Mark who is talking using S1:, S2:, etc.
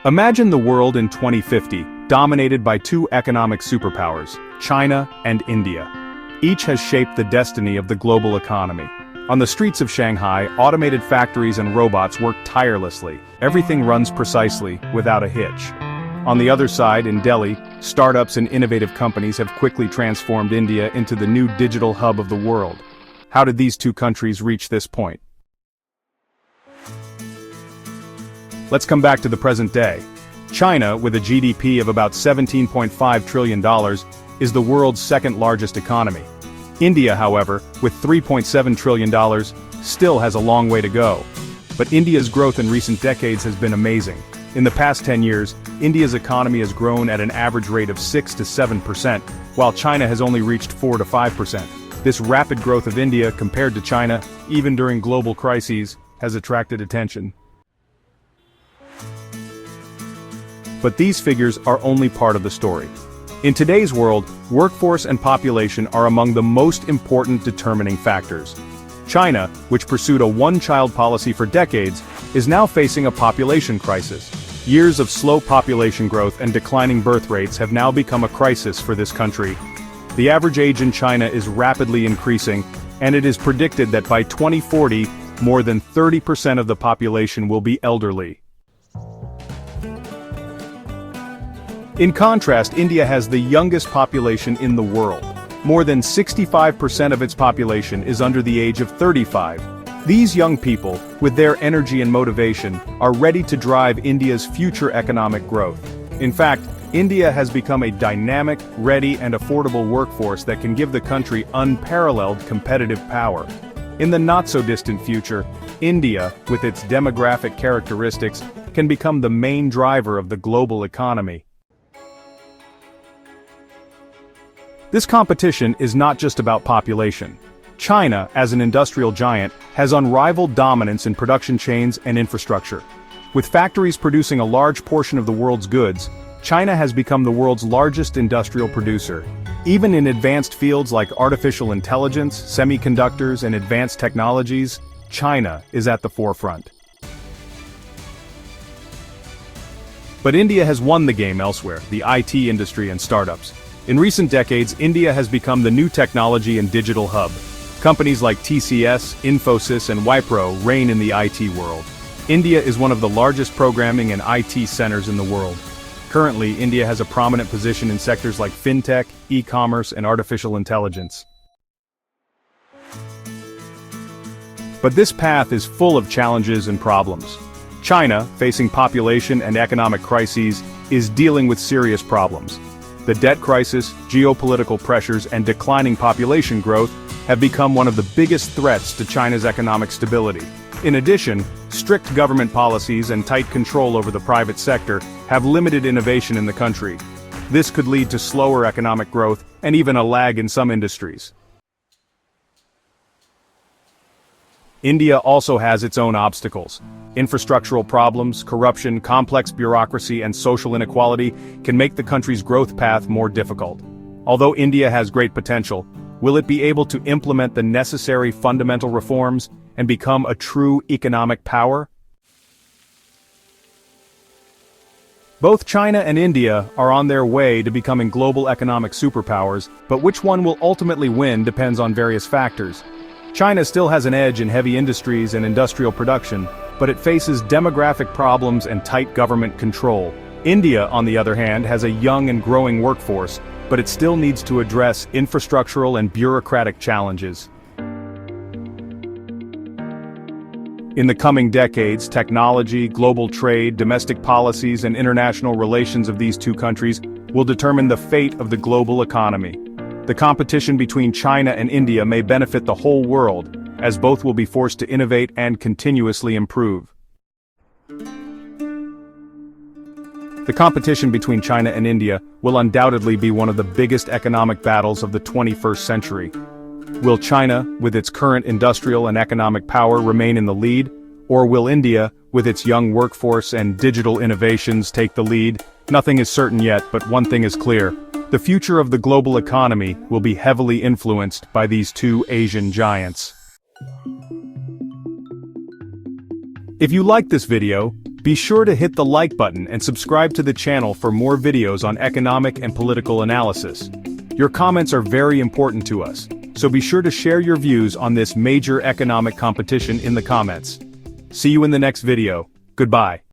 S1: Imagine the world in 2050, dominated by two economic superpowers, China and India. Each has shaped the destiny of the global economy. On the streets of Shanghai, automated factories and robots work tirelessly. Everything runs precisely, without a hitch. On the other side, in Delhi, startups and innovative companies have quickly transformed India into the new digital hub of the world. How did these two countries reach this point? Let's come back to the present day. China, with a GDP of about $17.5 trillion, is the world's second largest economy. India, however, with $3.7 trillion, still has a long way to go. But India's growth in recent decades has been amazing. In the past 10 years, India's economy has grown at an average rate of 6 to 7%, while China has only reached 4 to 5%. This rapid growth of India compared to China, even during global crises, has attracted attention. But these figures are only part of the story. In today's world, workforce and population are among the most important determining factors. China, which pursued a one-child policy for decades, is now facing a population crisis. Years of slow population growth and declining birth rates have now become a crisis for this country. The average age in China is rapidly increasing, and it is predicted that by 2040, more than 30% of the population will be elderly. In contrast, India has the youngest population in the world. More than 65% of its population is under the age of 35. These young people, with their energy and motivation, are ready to drive India's future economic growth. In fact, India has become a dynamic, ready and affordable workforce that can give the country unparalleled competitive power. In the not-so-distant future, India, with its demographic characteristics, can become the main driver of the global economy. This competition is not just about population. China, as an industrial giant, has unrivaled dominance in production chains and infrastructure. With factories producing a large portion of the world's goods, China has become the world's largest industrial producer. Even in advanced fields like artificial intelligence, semiconductors, and advanced technologies, China is at the forefront. But India has won the game elsewhere, the IT industry and startups. In recent decades, India has become the new technology and digital hub. Companies like TCS, Infosys, and Wipro reign in the IT world. India is one of the largest programming and IT centers in the world. Currently, India has a prominent position in sectors like fintech, e-commerce, and artificial intelligence. But this path is full of challenges and problems. China, facing population and economic crises, is dealing with serious problems. The debt crisis, geopolitical pressures, and declining population growth have become one of the biggest threats to China's economic stability. In addition, strict government policies and tight control over the private sector have limited innovation in the country. This could lead to slower economic growth and even a lag in some industries. India also has its own obstacles. Infrastructural problems, corruption, complex bureaucracy, and social inequality can make the country's growth path more difficult. Although India has great potential, will it be able to implement the necessary fundamental reforms and become a true economic power? Both China and India are on their way to becoming global economic superpowers, but which one will ultimately win depends on various factors. China still has an edge in heavy industries and industrial production, but it faces demographic problems and tight government control. India, on the other hand, has a young and growing workforce, but it still needs to address infrastructural and bureaucratic challenges. In the coming decades, technology, global trade, domestic policies, and international relations of these two countries will determine the fate of the global economy. The competition between China and India may benefit the whole world, as both will be forced to innovate and continuously improve. The competition between China and India will undoubtedly be one of the biggest economic battles of the 21st century. Will China, with its current industrial and economic power, remain in the lead, or will India, with its young workforce and digital innovations, take the lead? Nothing is certain yet, but one thing is clear. The future of the global economy will be heavily influenced by these two Asian giants. If you liked this video, Be sure to hit the like button and subscribe to the channel for more videos on economic and political analysis. Your comments are very important to us, so be sure to share your views on this major economic competition in the comments. See you in the next video. Goodbye.